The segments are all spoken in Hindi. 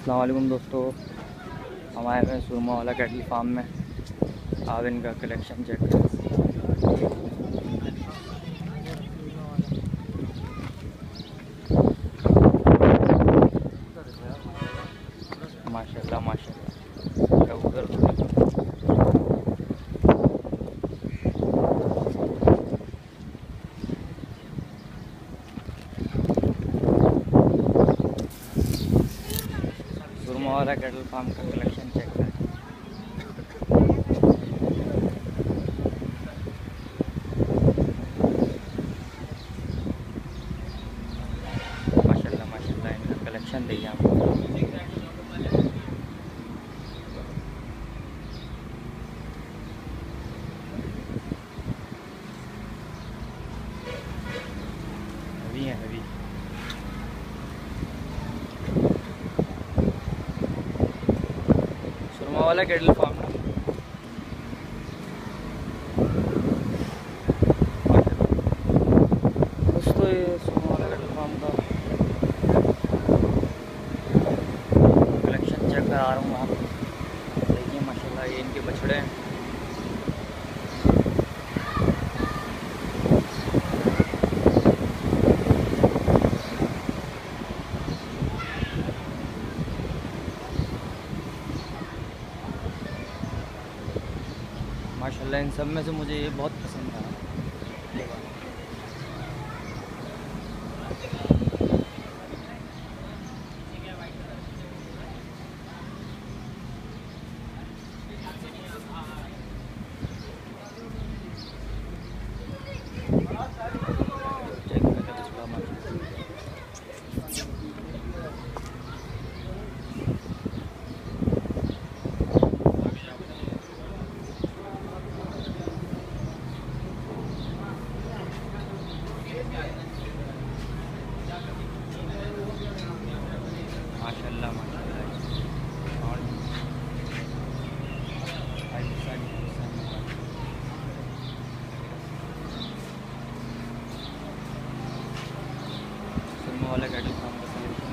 अस्सलाम वालेकुम दोस्तों, हम आए हुए हैं सुरमावाला कैटल फार्म में। आप इनका कलेक्शन चेक करें। माशाल्लाह माशाल्लाह, क्या उधर सुरमावाला कैटल फार्म का कलेक्शन चेक करें। माशाल्लाह माशाल्लाह, इनका कलेक्शन देखिए आप। हैवी है हैवी। सुरमावाला कैटल फार्म दोस्तों, ये सुरमावाला कैटल फार्म का कलेक्शन चेक करा रहा हूँ। आप देखिए माशाल्लाह, ये इनके बछड़े हैं। माशाल्लाह, इन सब में से मुझे ये बहुत पसंद आया। माशाल्लाह माशाल्लाह, सुरमावाला कैटल फार्म का सलूशन।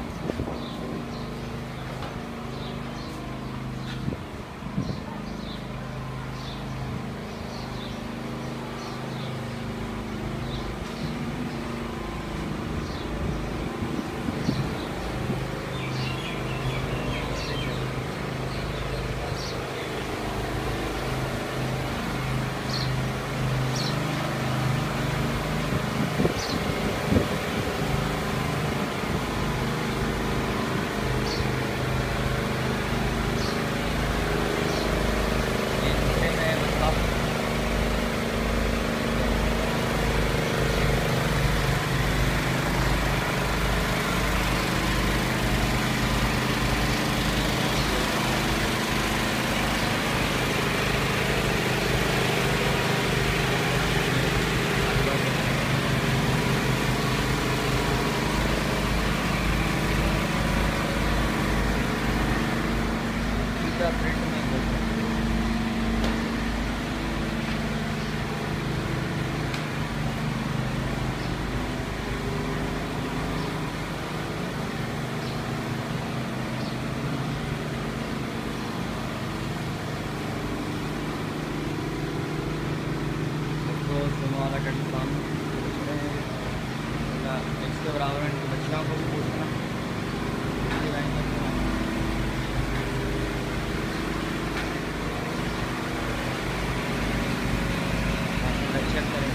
प्रिंट में सुरमावाला कैटल फार्म इसके बराबर में बच्चियों को भी पूछना। चेक करें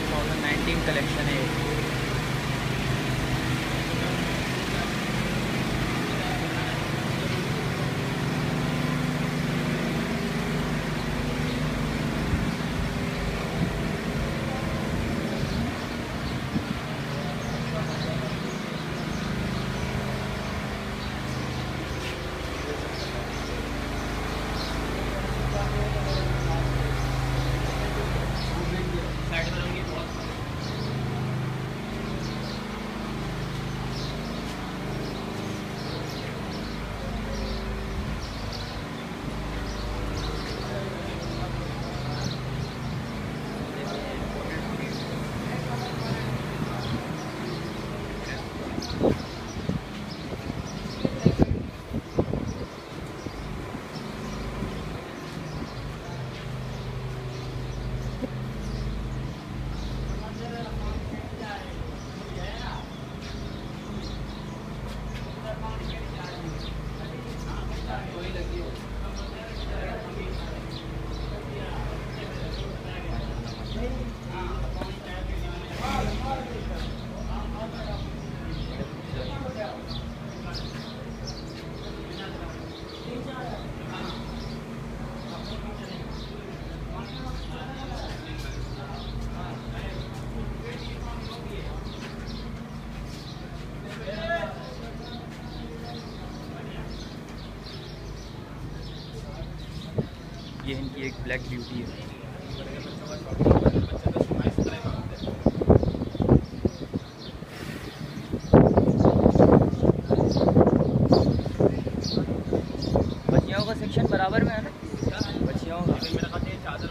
2019 कलेक्शन है। की एक ब्लैक ब्यूटी है। बच्चियों का सेक्शन बराबर में है ना, बच्चियों का मेरे ख्याल से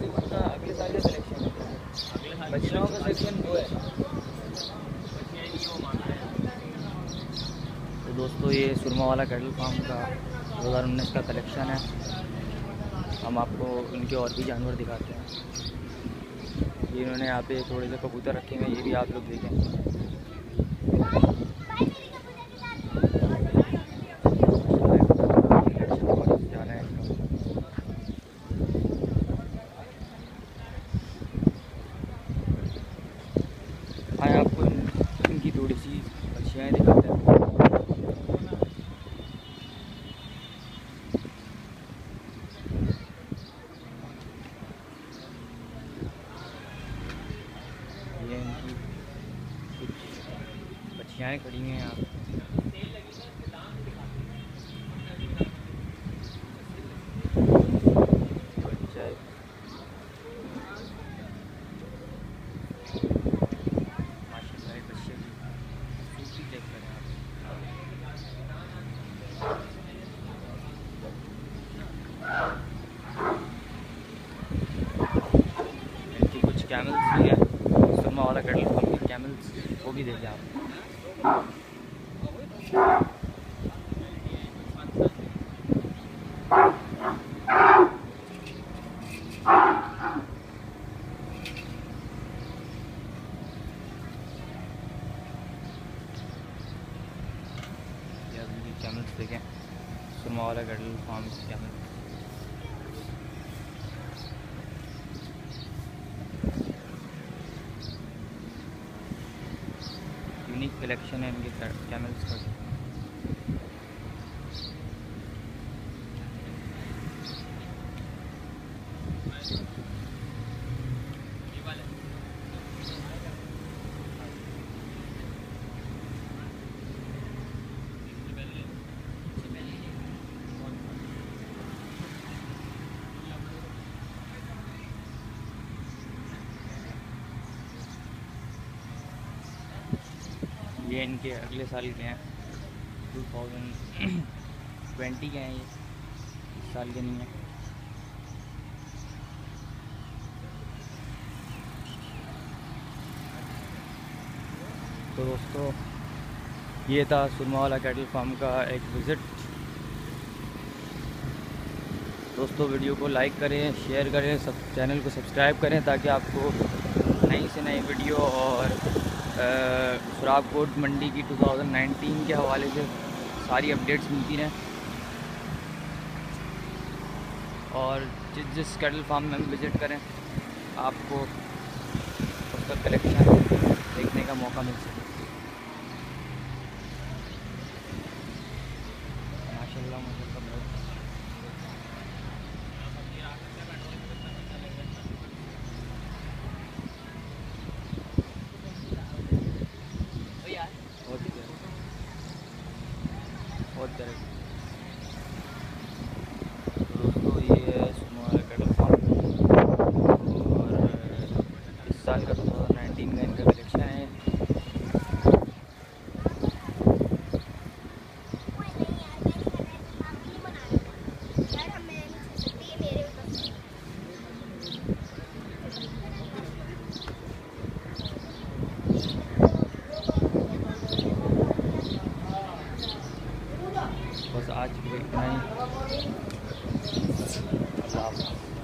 उनका अगले साल का सिलेक्शन है। बच्चियों का सेक्शन वो है। तो दोस्तों ये सुरमावाला कैटल फार्म का 2019 का कलेक्शन है। हम आपको उनके और भी जानवर दिखाते हैं। ये इन्होंने यहाँ पे थोड़े से कबूतर रखे हुए हैं, ये भी आप लोग देखें। हाँ, आपको इनकी थोड़ी सी बच्चियाँ दिखाते हैं। ये इनकी कुछ बच्चियाँ खड़ी हैं यहाँ पे। इनकी कुछ कैमल्स भी हैं, सुरमावाला कैटल फार्म के कैमल्स, वो भी देखें आप। कैमल्स देखें, सुरमावाला कैटल फार्म के कैमल्स। यूनिक कलेक्शन है इनके कैमल्स का। ये इनके अगले साल के हैं, 2020 के हैं, ये इस साल के नहीं हैं। तो दोस्तों ये था सुरमावाला कैटल फार्म का एक विज़िट। दोस्तों वीडियो को लाइक करें, शेयर करें, सब चैनल को सब्सक्राइब करें ताकि आपको नई से नई वीडियो और सुराबगोट मंडी की 2019 के हवाले से सारी अपडेट्स मिलती रहें। और जिस कैटल फार्म में विज़िट करें आपको उसका कलेक्शन देखने का मौका मिल सके। माशाल्लाह माशाल्लाह बहुत बहुत तरह। दोस्तों ये है सुरमावाला कैटल फार्म और इस साल का 2019 का इनका कलेक्शन है। बस आज के लिए इतना ही। अल्लाह हाफ़िज़।